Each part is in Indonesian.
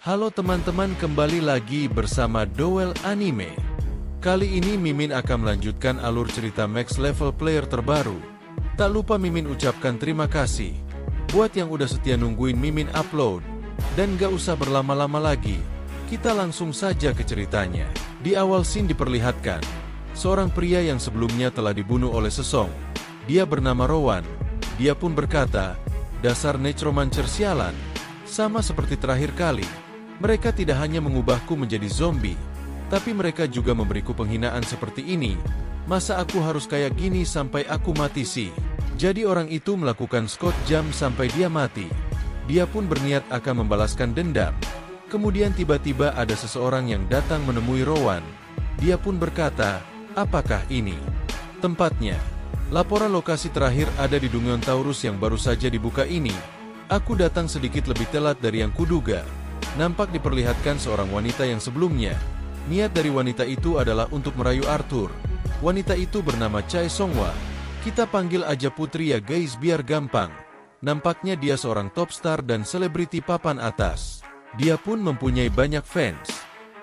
Halo teman-teman, kembali lagi bersama Dowell Anime. Kali ini Mimin akan melanjutkan alur cerita Max Level Player terbaru. Tak lupa Mimin ucapkan terima kasih buat yang udah setia nungguin Mimin upload. Dan gak usah berlama-lama lagi, kita langsung saja ke ceritanya. Di awal scene diperlihatkan seorang pria yang sebelumnya telah dibunuh oleh Sesong. Dia bernama Rowan. Dia pun berkata, "Dasar necromancer sialan, sama seperti terakhir kali. Mereka tidak hanya mengubahku menjadi zombie, tapi mereka juga memberiku penghinaan seperti ini. Masa aku harus kayak gini sampai aku mati sih?" Jadi orang itu melakukan Scott jam sampai dia mati. Dia pun berniat akan membalaskan dendam. Kemudian tiba-tiba ada seseorang yang datang menemui Rowan. Dia pun berkata, "Apakah ini tempatnya?" Laporan lokasi terakhir ada di Dungeon Taurus yang baru saja dibuka ini. Aku datang sedikit lebih telat dari yang kuduga. Nampak diperlihatkan seorang wanita yang sebelumnya. Niat dari wanita itu adalah untuk merayu Arthur. Wanita itu bernama Chae Songhwa. Kita panggil aja Putri ya guys biar gampang. Nampaknya dia seorang top star dan selebriti papan atas. Dia pun mempunyai banyak fans.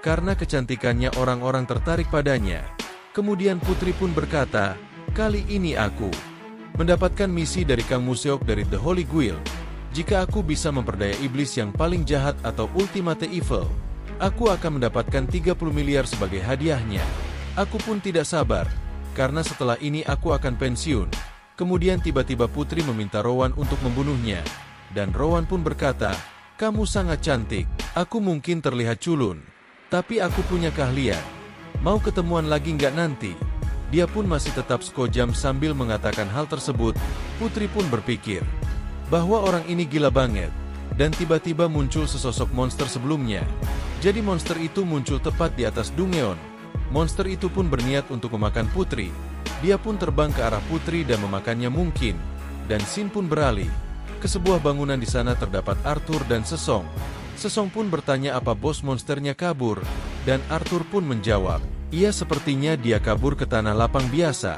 Karena kecantikannya orang-orang tertarik padanya. Kemudian Putri pun berkata, "Kali ini aku mendapatkan misi dari Kang Museok dari The Holy Guild. Jika aku bisa memperdaya iblis yang paling jahat atau Ultimate Evil, aku akan mendapatkan 30 miliar sebagai hadiahnya." Aku pun tidak sabar, karena setelah ini aku akan pensiun. Kemudian tiba-tiba Putri meminta Rowan untuk membunuhnya. Dan Rowan pun berkata, "Kamu sangat cantik. Aku mungkin terlihat culun, tapi aku punya keahlian. Mau ketemuan lagi nggak nanti?" Dia pun masih tetap skojam sambil mengatakan hal tersebut. Putri pun berpikir bahwa orang ini gila banget. Dan tiba-tiba muncul sesosok monster sebelumnya. Jadi monster itu muncul tepat di atas Dungeon. Monster itu pun berniat untuk memakan Putri. Dia pun terbang ke arah Putri dan memakannya mungkin. Dan scene pun beralih ke sebuah bangunan. Di sana terdapat Arthur dan Sesong. Sesong pun bertanya apa bos monsternya kabur. Dan Arthur pun menjawab, "Iya, sepertinya dia kabur ke tanah lapang biasa."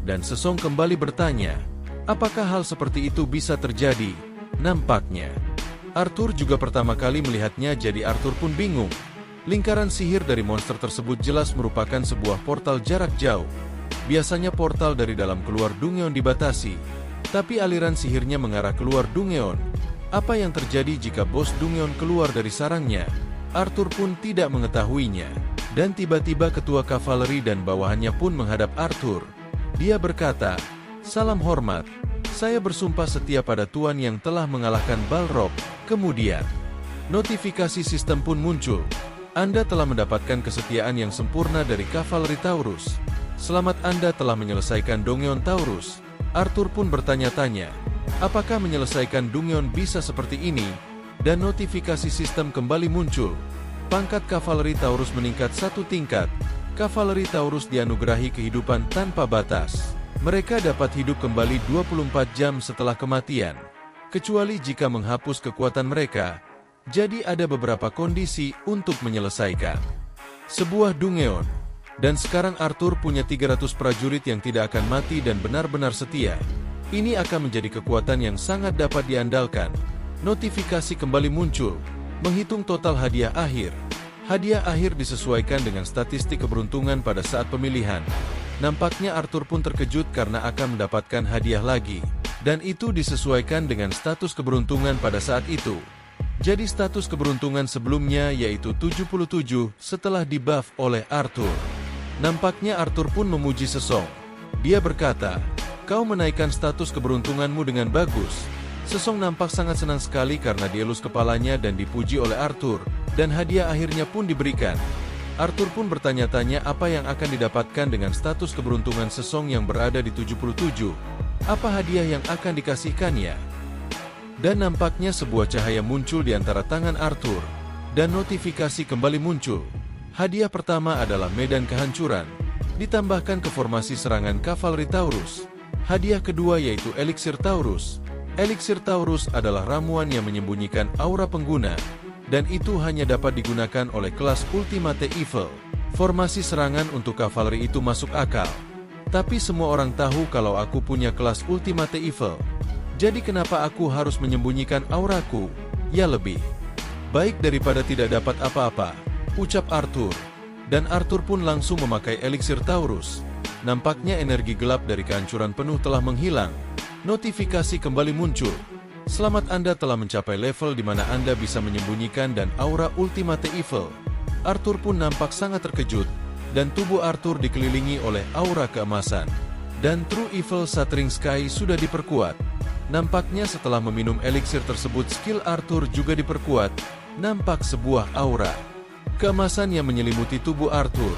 Dan Sesong kembali bertanya, "Apakah hal seperti itu bisa terjadi?" Nampaknya Arthur juga pertama kali melihatnya, jadi Arthur pun bingung. Lingkaran sihir dari monster tersebut jelas merupakan sebuah portal jarak jauh. Biasanya portal dari dalam keluar Dungeon dibatasi, tapi aliran sihirnya mengarah keluar Dungeon. Apa yang terjadi jika bos Dungeon keluar dari sarangnya? Arthur pun tidak mengetahuinya. Dan tiba-tiba ketua kavaleri dan bawahannya pun menghadap Arthur. Dia berkata, "Salam hormat. Saya bersumpah setia pada Tuan yang telah mengalahkan Balrog." Kemudian notifikasi sistem pun muncul. "Anda telah mendapatkan kesetiaan yang sempurna dari kavaleri Taurus. Selamat, Anda telah menyelesaikan Dungeon Taurus." Arthur pun bertanya-tanya, apakah menyelesaikan Dungeon bisa seperti ini? Dan notifikasi sistem kembali muncul. Pangkat kavaleri Taurus meningkat 1 tingkat. Kavaleri Taurus dianugerahi kehidupan tanpa batas. Mereka dapat hidup kembali 24 jam setelah kematian, kecuali jika menghapus kekuatan mereka. Jadi ada beberapa kondisi untuk menyelesaikan sebuah Dungeon. Dan sekarang Arthur punya 300 prajurit yang tidak akan mati dan benar-benar setia. Ini akan menjadi kekuatan yang sangat dapat diandalkan. Notifikasi kembali muncul, menghitung total hadiah akhir. Hadiah akhir disesuaikan dengan statistik keberuntungan pada saat pemilihan. Nampaknya Arthur pun terkejut karena akan mendapatkan hadiah lagi. Dan itu disesuaikan dengan status keberuntungan pada saat itu. Jadi status keberuntungan sebelumnya yaitu 77 setelah dibuff oleh Arthur. Nampaknya Arthur pun memuji Sesong. Dia berkata, "Kau menaikkan status keberuntunganmu dengan bagus." Sesong nampak sangat senang sekali karena dielus kepalanya dan dipuji oleh Arthur. Dan hadiah akhirnya pun diberikan. Arthur pun bertanya-tanya apa yang akan didapatkan dengan status keberuntungan Sesong yang berada di 77. Apa hadiah yang akan dikasihkannya? Dan nampaknya sebuah cahaya muncul di antara tangan Arthur. Dan notifikasi kembali muncul. Hadiah pertama adalah medan kehancuran, ditambahkan ke formasi serangan kavaleri Taurus. Hadiah kedua yaitu Eliksir Taurus. Eliksir Taurus adalah ramuan yang menyembunyikan aura pengguna. Dan itu hanya dapat digunakan oleh kelas Ultimate Evil. Formasi serangan untuk kavaleri itu masuk akal. Tapi semua orang tahu kalau aku punya kelas Ultimate Evil. Jadi kenapa aku harus menyembunyikan auraku? Ya lebih Baik daripada tidak dapat apa-apa, ucap Arthur. Dan Arthur pun langsung memakai eliksir Taurus. Nampaknya energi gelap dari kehancuran penuh telah menghilang. Notifikasi kembali muncul. Selamat, Anda telah mencapai level di mana Anda bisa menyembunyikan dan aura Ultimate Evil. Arthur pun nampak sangat terkejut, dan tubuh Arthur dikelilingi oleh aura keemasan. Dan True Evil Shattering Sky sudah diperkuat. Nampaknya setelah meminum eliksir tersebut, skill Arthur juga diperkuat. Nampak sebuah aura keemasan yang menyelimuti tubuh Arthur.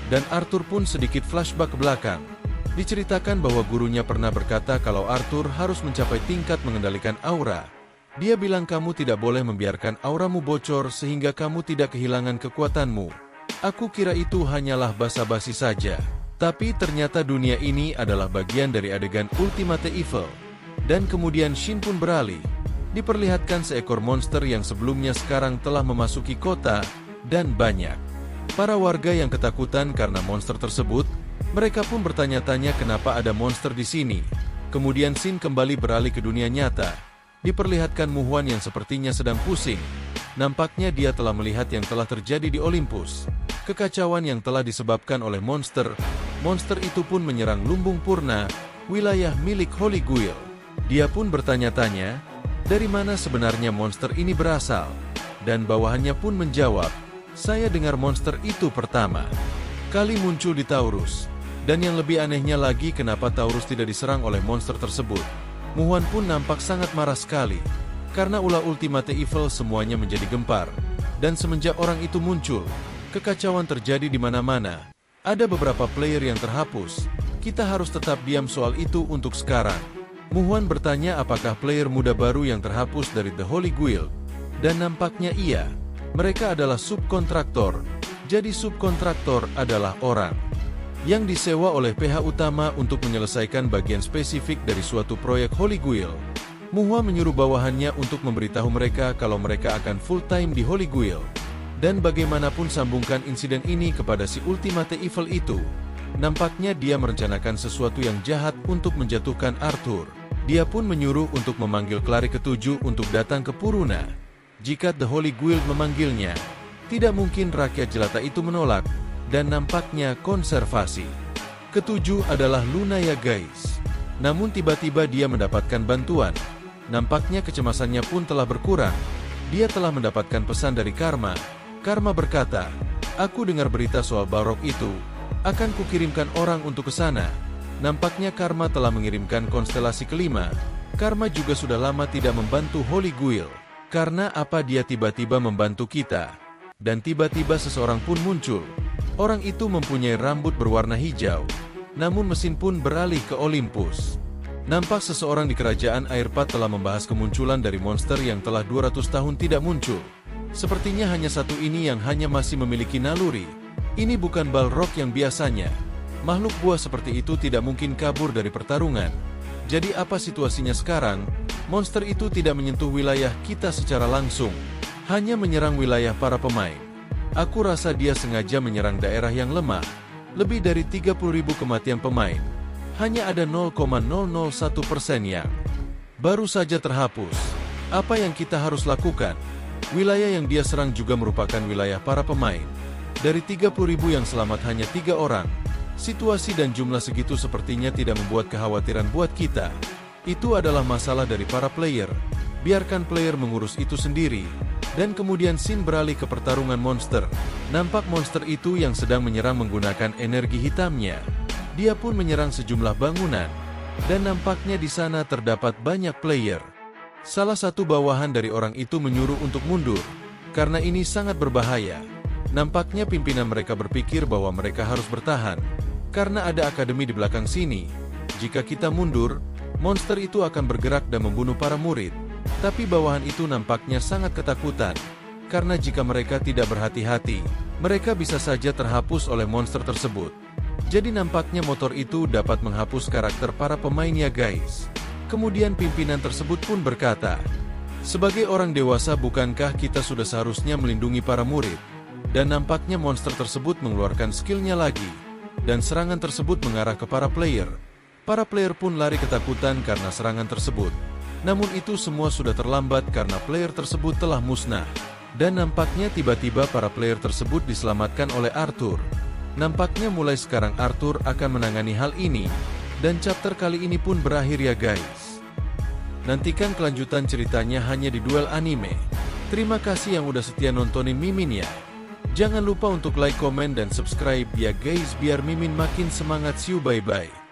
Dan Arthur pun sedikit flashback ke belakang. Diceritakan bahwa gurunya pernah berkata kalau Arthur harus mencapai tingkat mengendalikan aura. Dia bilang kamu tidak boleh membiarkan auramu bocor sehingga kamu tidak kehilangan kekuatanmu. Aku kira itu hanyalah basa-basi saja. Tapi ternyata dunia ini adalah bagian dari adegan Ultimate Evil. Dan kemudian Shin pun beralih. Diperlihatkan seekor monster yang sebelumnya sekarang telah memasuki kota. Dan banyak para warga yang ketakutan karena monster tersebut. Mereka pun bertanya-tanya kenapa ada monster di sini. Kemudian Shin kembali beralih ke dunia nyata. Diperlihatkan Mu Huan yang sepertinya sedang pusing. Nampaknya dia telah melihat yang telah terjadi di Olympus. Kekacauan yang telah disebabkan oleh monster. Monster itu pun menyerang Lumbung Purna, wilayah milik Holy Guild. Dia pun bertanya-tanya, dari mana sebenarnya monster ini berasal? Dan bawahannya pun menjawab, saya dengar monster itu pertama kali muncul di Taurus. Dan yang lebih anehnya lagi, kenapa Taurus tidak diserang oleh monster tersebut? Mu Huan pun nampak sangat marah sekali. Karena ulah Ultimate Evil semuanya menjadi gempar. Dan semenjak orang itu muncul, kekacauan terjadi di mana-mana. Ada beberapa player yang terhapus. Kita harus tetap diam soal itu untuk sekarang. Mu Huan bertanya apakah player muda baru yang terhapus dari The Holy Guild. Dan nampaknya iya. Mereka adalah subkontraktor. Jadi subkontraktor adalah orang yang disewa oleh pihak utama untuk menyelesaikan bagian spesifik dari suatu proyek Holy Guild. Mu Huan menyuruh bawahannya untuk memberitahu mereka kalau mereka akan full time di Holy Guild. Dan bagaimanapun sambungkan insiden ini kepada si Ultimate Evil itu. Nampaknya dia merencanakan sesuatu yang jahat untuk menjatuhkan Arthur. Dia pun menyuruh untuk memanggil Klari ketujuh untuk datang ke Puruna. Jika The Holy Guild memanggilnya, tidak mungkin rakyat jelata itu menolak. Dan nampaknya konservasi ketujuh adalah Luna ya guys. Namun tiba-tiba dia mendapatkan bantuan. Nampaknya kecemasannya pun telah berkurang. Dia telah mendapatkan pesan dari Karma. Karma berkata, aku dengar berita soal Balrog itu. Akan kukirimkan orang untuk ke sana. Nampaknya Karma telah mengirimkan konstelasi kelima. Karma juga sudah lama tidak membantu Holy Guild. Karena apa dia tiba-tiba membantu kita? Dan tiba-tiba seseorang pun muncul. Orang itu mempunyai rambut berwarna hijau. Namun mesin pun beralih ke Olympus. Nampak seseorang di kerajaan Airpath telah membahas kemunculan dari monster yang telah 200 tahun tidak muncul. Sepertinya hanya satu ini yang hanya masih memiliki naluri. Ini bukan Balrog yang biasanya. Makhluk buah seperti itu tidak mungkin kabur dari pertarungan. Jadi apa situasinya sekarang? Monster itu tidak menyentuh wilayah kita secara langsung. Hanya menyerang wilayah para pemain. Aku rasa dia sengaja menyerang daerah yang lemah. Lebih dari 30.000 kematian pemain. Hanya ada 0,001% yang baru saja terhapus. Apa yang kita harus lakukan? Wilayah yang dia serang juga merupakan wilayah para pemain. Dari 30.000 yang selamat hanya 3 orang. Situasi dan jumlah segitu sepertinya tidak membuat kekhawatiran buat kita. Itu adalah masalah dari para player. Biarkan player mengurus itu sendiri. Dan kemudian Shin beralih ke pertarungan monster. Nampak monster itu yang sedang menyerang menggunakan energi hitamnya. Dia pun menyerang sejumlah bangunan. Dan nampaknya di sana terdapat banyak player. Salah satu bawahan dari orang itu menyuruh untuk mundur. Karena ini sangat berbahaya. Nampaknya pimpinan mereka berpikir bahwa mereka harus bertahan. Karena ada akademi di belakang sini. Jika kita mundur, monster itu akan bergerak dan membunuh para murid. Tapi bawahan itu nampaknya sangat ketakutan. Karena jika mereka tidak berhati-hati, mereka bisa saja terhapus oleh monster tersebut. Jadi nampaknya motor itu dapat menghapus karakter para pemainnya guys. Kemudian pimpinan tersebut pun berkata, sebagai orang dewasa bukankah kita sudah seharusnya melindungi para murid? Dan nampaknya monster tersebut mengeluarkan skillnya lagi. Dan serangan tersebut mengarah ke para player. Para player pun lari ketakutan karena serangan tersebut. Namun itu semua sudah terlambat karena player tersebut telah musnah. Dan nampaknya tiba-tiba para player tersebut diselamatkan oleh Arthur. Nampaknya mulai sekarang Arthur akan menangani hal ini, dan chapter kali ini pun berakhir ya guys. Nantikan kelanjutan ceritanya hanya di Duel Anime. Terima kasih yang udah setia nontonin Mimin ya. Jangan lupa untuk like, komen, dan subscribe ya guys biar Mimin makin semangat. See you, bye-bye.